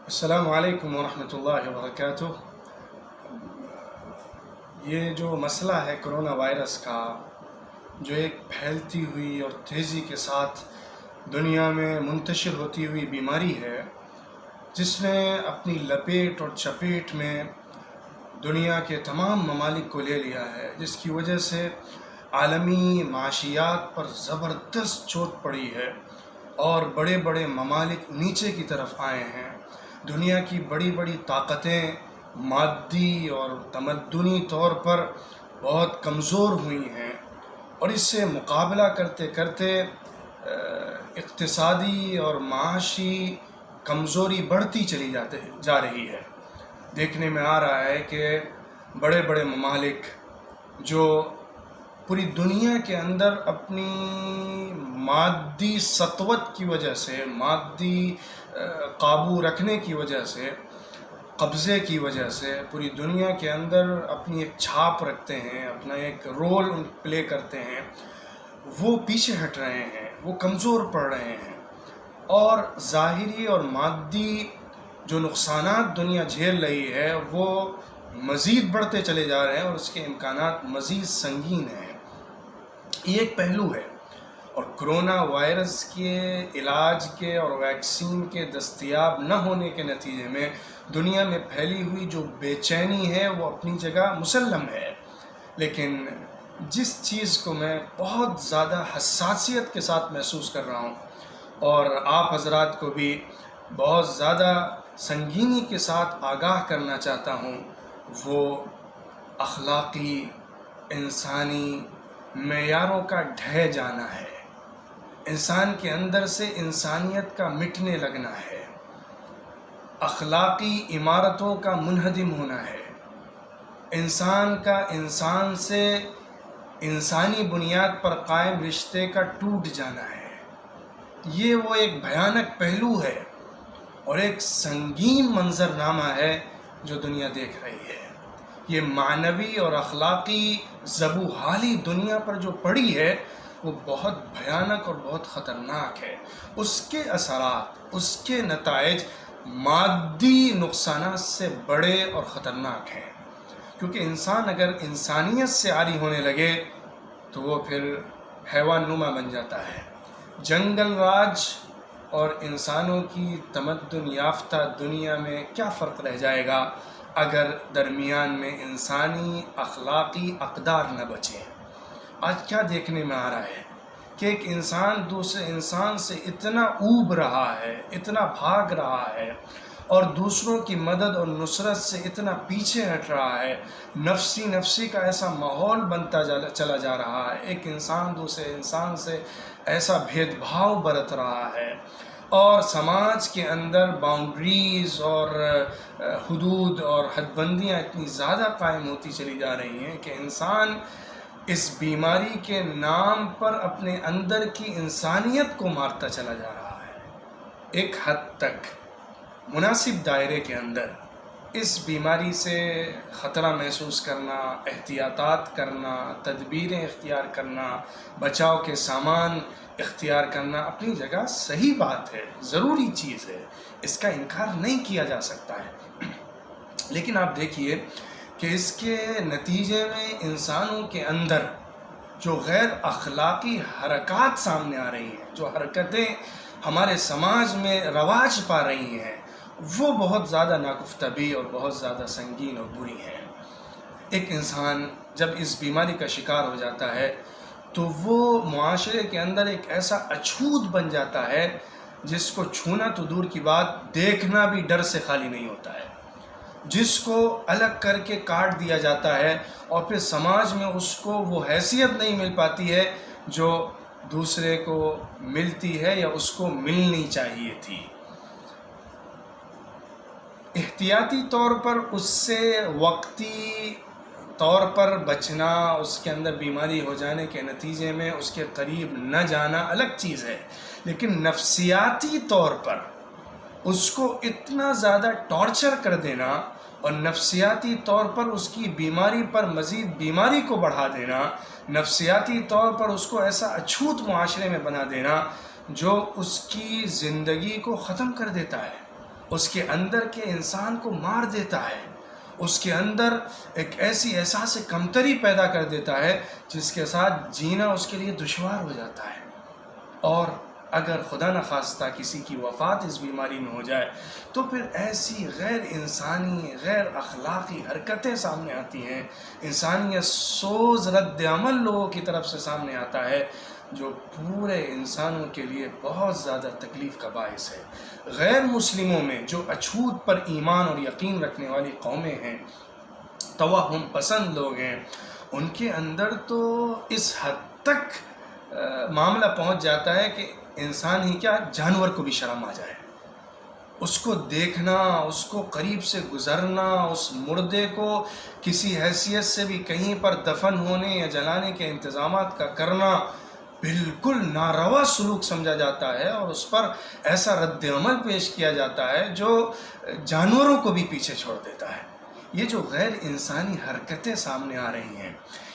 السلام علیکم ورحمۃ اللہ وبرکاتہ۔ یہ جو مسئلہ ہے کرونا وائرس کا، جو ایک پھیلتی ہوئی اور تیزی کے ساتھ دنیا میں منتشر ہوتی ہوئی بیماری ہے، جس نے اپنی لپیٹ اور چپیٹ میں دنیا کے تمام ممالک کو لے لیا ہے، جس کی وجہ سے عالمی معاشیات پر زبردست چوٹ پڑی ہے اور بڑے بڑے ممالک نیچے کی طرف آئے ہیں۔ دنیا کی بڑی بڑی طاقتیں مادی اور تمدنی طور پر بہت کمزور ہوئی ہیں، اور اس سے مقابلہ کرتے کرتے اقتصادی اور معاشی کمزوری بڑھتی چلی جا رہی ہے۔ دیکھنے میں آ رہا ہے کہ بڑے بڑے ممالک جو پوری دنیا کے اندر اپنی مادی سطوت کی وجہ سے، مادی قابو رکھنے کی وجہ سے، قبضے کی وجہ سے پوری دنیا کے اندر اپنی ایک چھاپ رکھتے ہیں، اپنا ایک رول پلے کرتے ہیں، وہ پیچھے ہٹ رہے ہیں، وہ کمزور پڑ رہے ہیں، اور ظاہری اور مادی جو نقصانات دنیا جھیل رہی ہے وہ مزید بڑھتے چلے جا رہے ہیں، اور اس کے امکانات مزید سنگین ہیں۔ یہ ایک پہلو ہے، اور کرونا وائرس کے علاج کے اور ویکسین کے دستیاب نہ ہونے کے نتیجے میں دنیا میں پھیلی ہوئی جو بے چینی ہے وہ اپنی جگہ مسلم ہے، لیکن جس چیز کو میں بہت زیادہ حساسیت کے ساتھ محسوس کر رہا ہوں، اور آپ حضرات کو بھی بہت زیادہ سنگینی کے ساتھ آگاہ کرنا چاہتا ہوں، وہ اخلاقی انسانی معیاروں کا ڈھہ جانا ہے، انسان کے اندر سے انسانیت کا مٹنے لگنا ہے، اخلاقی عمارتوں کا منہدم ہونا ہے، انسان کا انسان سے انسانی بنیاد پر قائم رشتے کا ٹوٹ جانا ہے۔ یہ وہ ایک بھیانک پہلو ہے اور ایک سنگین منظرنامہ ہے جو دنیا دیکھ رہی ہے۔ یہ معنوی اور اخلاقی زبوحالی دنیا پر جو پڑی ہے وہ بہت بھیانک اور بہت خطرناک ہے۔ اس کے اثرات، اس کے نتائج مادی نقصانات سے بڑے اور خطرناک ہیں، کیونکہ انسان اگر انسانیت سے عاری ہونے لگے تو وہ پھر حیوان نما بن جاتا ہے۔ جنگل راج اور انسانوں کی تمدن یافتہ دنیا میں کیا فرق رہ جائے گا اگر درمیان میں انسانی اخلاقی اقدار نہ بچیں؟ آج کیا دیکھنے میں آ رہا ہے کہ ایک انسان دوسرے انسان سے اتنا اوب رہا ہے، اتنا بھاگ رہا ہے، اور دوسروں کی مدد اور نصرت سے اتنا پیچھے ہٹ رہا ہے، نفسی کا ایسا ماحول بنتا چلا جا رہا ہے، ایک انسان دوسرے انسان سے ایسا بھید بھاؤ برت رہا ہے، اور سماج کے اندر باؤنڈریز اور حدود اور حد بندیاں اتنی زیادہ قائم ہوتی چلی جا رہی ہیں کہ انسان اس بیماری کے نام پر اپنے اندر کی انسانیت کو مارتا چلا جا رہا ہے۔ ایک حد تک مناسب دائرے کے اندر اس بیماری سے خطرہ محسوس کرنا، احتیاطات کرنا، تدبیریں اختیار کرنا، بچاؤ کے سامان اختیار کرنا اپنی جگہ صحیح بات ہے، ضروری چیز ہے، اس کا انکار نہیں کیا جا سکتا ہے، لیکن آپ دیکھیے کہ اس کے نتیجے میں انسانوں کے اندر جو غیر اخلاقی حرکات سامنے آ رہی ہیں، جو حرکتیں ہمارے سماج میں رواج پا رہی ہیں، وہ بہت زیادہ ناگفتہ بھی اور بہت زیادہ سنگین اور بری ہیں۔ ایک انسان جب اس بیماری کا شکار ہو جاتا ہے تو وہ معاشرے کے اندر ایک ایسا اچھوت بن جاتا ہے جس کو چھونا تو دور کی بات، دیکھنا بھی ڈر سے خالی نہیں ہوتا ہے، جس کو الگ کر کے کاٹ دیا جاتا ہے، اور پھر سماج میں اس کو وہ حیثیت نہیں مل پاتی ہے جو دوسرے کو ملتی ہے یا اس کو ملنی چاہیے تھی۔ احتیاطی طور پر اس سے وقتی طور پر بچنا، اس کے اندر بیماری ہو جانے کے نتیجے میں اس کے قریب نہ جانا الگ چیز ہے، لیکن نفسیاتی طور پر اس کو اتنا زیادہ ٹارچر کر دینا اور نفسیاتی طور پر اس کی بیماری پر مزید بیماری کو بڑھا دینا، نفسیاتی طور پر اس کو ایسا اچھوت معاشرے میں بنا دینا جو اس کی زندگی کو ختم کر دیتا ہے، اس کے اندر کے انسان کو مار دیتا ہے، اس کے اندر ایک ایسی احساس کمتری پیدا کر دیتا ہے جس کے ساتھ جینا اس کے لیے دشوار ہو جاتا ہے۔ اور اگر خدا نخواستہ کسی کی وفات اس بیماری میں ہو جائے تو پھر ایسی غیر انسانی، غیر اخلاقی حرکتیں سامنے آتی ہیں، انسانیت سوز رد عمل لوگوں کی طرف سے سامنے آتا ہے جو پورے انسانوں کے لیے بہت زیادہ تکلیف کا باعث ہے۔ غیر مسلموں میں جو اچھوت پر ایمان اور یقین رکھنے والی قومیں ہیں، توہم پسند لوگ ہیں، ان کے اندر تو اس حد تک معاملہ پہنچ جاتا ہے کہ انسان ہی کیا، جانور کو بھی شرم آ جائے، اس کو دیکھنا، اس کو قریب سے گزرنا، اس مردے کو کسی حیثیت سے بھی کہیں پر دفن ہونے یا جلانے کے انتظامات کا کرنا بالکل ناروا سلوک سمجھا جاتا ہے، اور اس پر ایسا رد عمل پیش کیا جاتا ہے جو جانوروں کو بھی پیچھے چھوڑ دیتا ہے۔ یہ جو غیر انسانی حرکتیں سامنے آ رہی ہیں،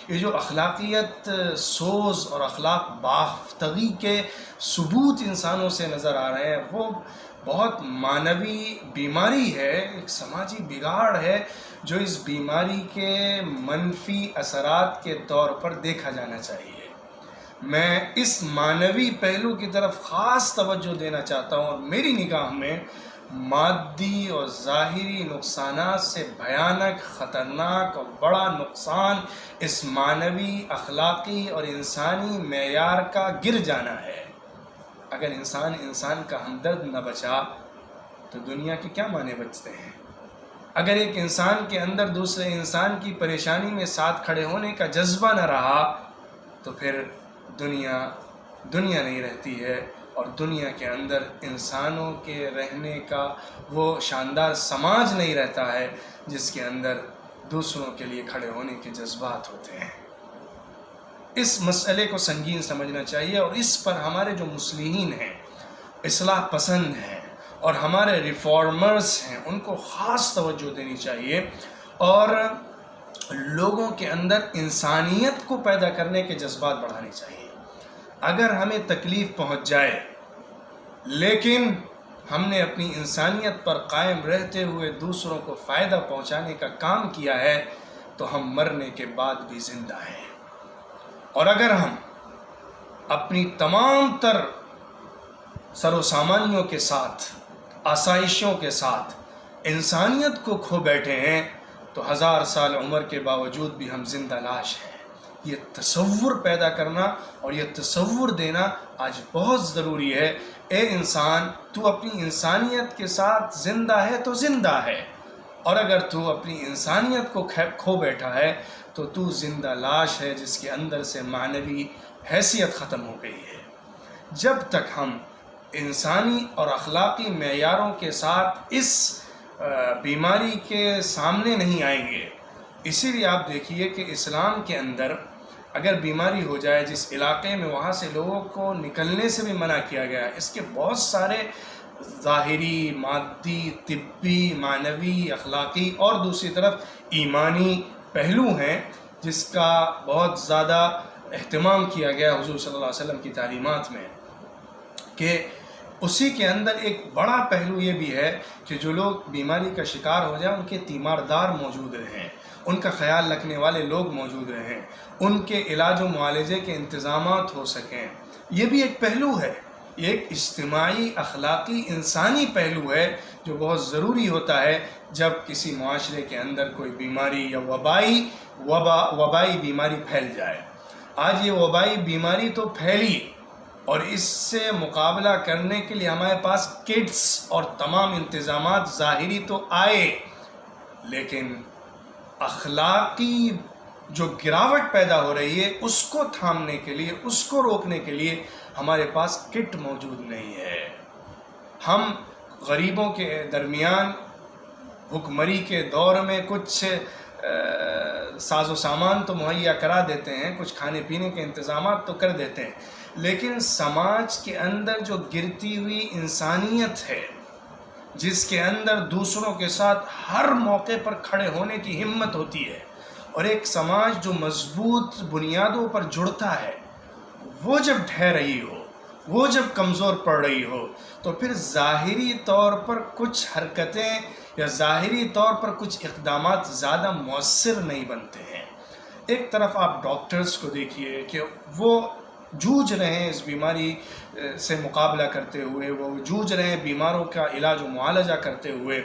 یہ جو اخلاقیت سوز اور اخلاق باختگی کے ثبوت انسانوں سے نظر آ رہے ہیں، وہ بہت معنوی بیماری ہے، ایک سماجی بگاڑ ہے جو اس بیماری کے منفی اثرات کے طور پر دیکھا جانا چاہیے۔ میں اس معنوی پہلو کی طرف خاص توجہ دینا چاہتا ہوں، اور میری نگاہ میں مادی اور ظاہری نقصانات سے بھیانک، خطرناک اور بڑا نقصان اس معنوی، اخلاقی اور انسانی معیار کا گر جانا ہے۔ اگر انسان کا ہمدرد نہ بچا تو دنیا کے کیا معنی بچتے ہیں؟ اگر ایک انسان کے اندر دوسرے انسان کی پریشانی میں ساتھ کھڑے ہونے کا جذبہ نہ رہا تو پھر دنیا نہیں رہتی ہے، اور دنیا کے اندر انسانوں کے رہنے کا وہ شاندار سماج نہیں رہتا ہے جس کے اندر دوسروں کے لیے کھڑے ہونے کے جذبات ہوتے ہیں۔ اس مسئلے کو سنگین سمجھنا چاہیے، اور اس پر ہمارے جو مصلحین ہیں، اصلاح پسند ہیں اور ہمارے ریفارمرز ہیں، ان کو خاص توجہ دینی چاہیے، اور لوگوں کے اندر انسانیت کو پیدا کرنے کے جذبات بڑھانے چاہیے۔ اگر ہمیں تکلیف پہنچ جائے لیکن ہم نے اپنی انسانیت پر قائم رہتے ہوئے دوسروں کو فائدہ پہنچانے کا کام کیا ہے تو ہم مرنے کے بعد بھی زندہ ہیں، اور اگر ہم اپنی تمام تر سر و سامانیوں کے ساتھ، آسائشوں کے ساتھ انسانیت کو کھو بیٹھے ہیں تو 1000 سال عمر کے باوجود بھی ہم زندہ لاش ہیں۔ یہ تصور پیدا کرنا اور یہ تصور دینا آج بہت ضروری ہے۔ اے انسان، تو اپنی انسانیت کے ساتھ زندہ ہے تو زندہ ہے، اور اگر تو اپنی انسانیت کو کھو بیٹھا ہے تو تو زندہ لاش ہے جس کے اندر سے معنوی حیثیت ختم ہو گئی ہے۔ جب تک ہم انسانی اور اخلاقی معیاروں کے ساتھ اس بیماری کے سامنے نہیں آئیں گے، اسی لیے آپ دیکھیے کہ اسلام کے اندر اگر بیماری ہو جائے جس علاقے میں، وہاں سے لوگوں کو نکلنے سے بھی منع کیا گیا ہے۔ اس کے بہت سارے ظاہری، مادی، طبی، معنوی، اخلاقی اور دوسری طرف ایمانی پہلو ہیں جس کا بہت زیادہ اہتمام کیا گیا حضور صلی اللہ علیہ وسلم کی تعلیمات میں، کہ اسی کے اندر ایک بڑا پہلو یہ بھی ہے کہ جو لوگ بیماری کا شکار ہو جائیں ان کے تیماردار موجود رہیں، ان کا خیال رکھنے والے لوگ موجود رہیں، ان کے علاج و معالجے کے انتظامات ہو سکیں۔ یہ بھی ایک پہلو ہے، یہ ایک اجتماعی، اخلاقی، انسانی پہلو ہے جو بہت ضروری ہوتا ہے جب کسی معاشرے کے اندر کوئی بیماری یا وبائی بیماری پھیل جائے۔ آج یہ وبائی بیماری تو پھیلی، اور اس سے مقابلہ کرنے کے لیے ہمارے پاس کٹس اور تمام انتظامات ظاہری تو آئے، لیکن اخلاقی جو گراوٹ پیدا ہو رہی ہے اس کو تھامنے کے لیے، اس کو روکنے کے لیے ہمارے پاس کٹ موجود نہیں ہے۔ ہم غریبوں کے درمیان بھکمری کے دور میں کچھ ساز و سامان تو مہیا کرا دیتے ہیں، کچھ کھانے پینے کے انتظامات تو کر دیتے ہیں، لیکن سماج کے اندر جو گرتی ہوئی انسانیت ہے، جس کے اندر دوسروں کے ساتھ ہر موقع پر کھڑے ہونے کی ہمت ہوتی ہے، اور ایک سماج جو مضبوط بنیادوں پر جڑتا ہے، وہ جب ڈھہ رہی ہو، وہ جب کمزور پڑ رہی ہو تو پھر ظاہری طور پر کچھ حرکتیں یا ظاہری طور پر کچھ اقدامات زیادہ مؤثر نہیں بنتے ہیں۔ ایک طرف آپ ڈاکٹرز کو دیکھیے کہ وہ جوجھ رہے ہیں اس بیماری سے مقابلہ کرتے ہوئے، وہ جوجھ رہے ہیں بیماروں کا علاج و معالجہ کرتے ہوئے،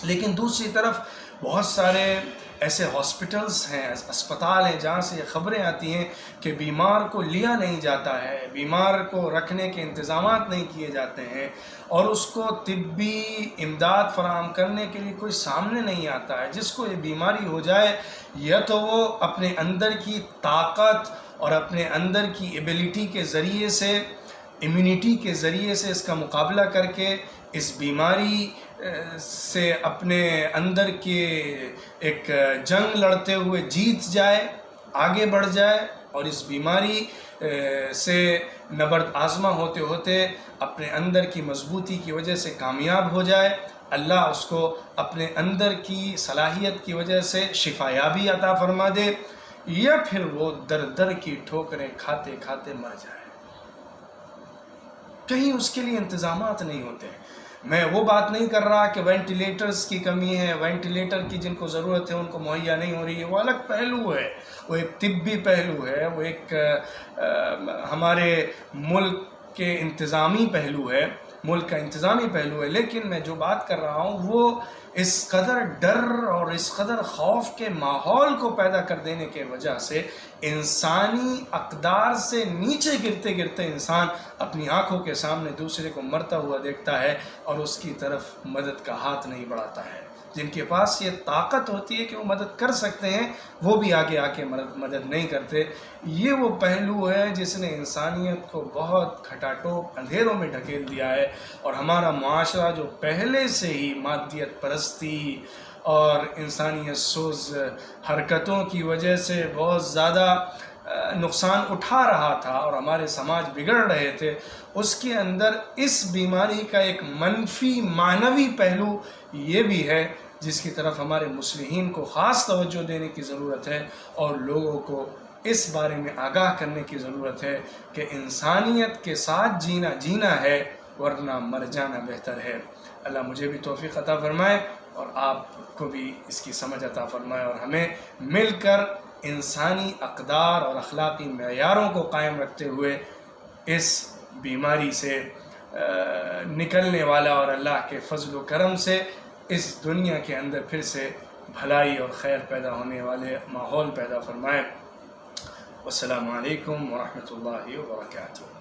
لیکن دوسری طرف بہت سارے ایسے ہاسپٹلز ہیں، اسپتال ہیں جہاں سے یہ خبریں آتی ہیں کہ بیمار کو لیا نہیں جاتا ہے، بیمار کو رکھنے کے انتظامات نہیں کیے جاتے ہیں، اور اس کو طبی امداد فراہم کرنے کے لیے کوئی سامنے نہیں آتا ہے۔ جس کو یہ بیماری ہو جائے یا تو وہ اپنے اندر کی طاقت اور اپنے اندر کی ایبیلٹی کے ذریعے سے، امیونٹی کے ذریعے سے اس کا مقابلہ کر کے اس بیماری سے اپنے اندر کے ایک جنگ لڑتے ہوئے جیت جائے، آگے بڑھ جائے، اور اس بیماری سے نبرد آزما ہوتے ہوتے اپنے اندر کی مضبوطی کی وجہ سے کامیاب ہو جائے، اللہ اس کو اپنے اندر کی صلاحیت کی وجہ سے شفایابی عطا فرما دے، یا پھر وہ در در کی ٹھوکریں کھاتے کھاتے مر جائے۔ کہیں اس کے لیے انتظامات نہیں ہوتے۔ میں وہ بات نہیں کر رہا کہ وینٹیلیٹرز کی کمی ہے، وینٹیلیٹر کی جن کو ضرورت ہے ان کو مہیا نہیں ہو رہی ہے، وہ الگ پہلو ہے، وہ ایک طبی پہلو ہے، وہ ایک ہمارے ملک کے انتظامی پہلو ہے، ملک کا انتظامی پہلو ہے۔ لیکن میں جو بات کر رہا ہوں وہ اس قدر ڈر اور اس قدر خوف کے ماحول کو پیدا کر دینے کے وجہ سے انسانی اقدار سے نیچے گرتے گرتے انسان اپنی آنکھوں کے سامنے دوسرے کو مرتا ہوا دیکھتا ہے اور اس کی طرف مدد کا ہاتھ نہیں بڑھاتا ہے۔ جن کے پاس یہ طاقت ہوتی ہے کہ وہ مدد کر سکتے ہیں، وہ بھی آگے آ کے مدد نہیں کرتے۔ یہ وہ پہلو ہے جس نے انسانیت کو بہت کھٹاٹوپ اندھیروں میں ڈھکیل دیا ہے، اور ہمارا معاشرہ جو پہلے سے ہی مادیت پرستی اور انسانیت سوز حرکتوں کی وجہ سے بہت زیادہ نقصان اٹھا رہا تھا اور ہمارے سماج بگڑ رہے تھے، اس کے اندر اس بیماری کا ایک منفی معنوی پہلو یہ بھی ہے جس کی طرف ہمارے مصلحین کو خاص توجہ دینے کی ضرورت ہے، اور لوگوں کو اس بارے میں آگاہ کرنے کی ضرورت ہے کہ انسانیت کے ساتھ جینا ہے، ورنہ مر جانا بہتر ہے۔ اللہ مجھے بھی توفیق عطا فرمائے اور آپ کو بھی اس کی سمجھ عطا فرمائے، اور ہمیں مل کر انسانی اقدار اور اخلاقی معیاروں کو قائم رکھتے ہوئے اس بیماری سے نکلنے والا اور اللہ کے فضل و کرم سے اس دنیا کے اندر پھر سے بھلائی اور خیر پیدا ہونے والے ماحول پیدا فرمائے۔ والسلام علیکم ورحمۃ اللہ وبرکاتہ۔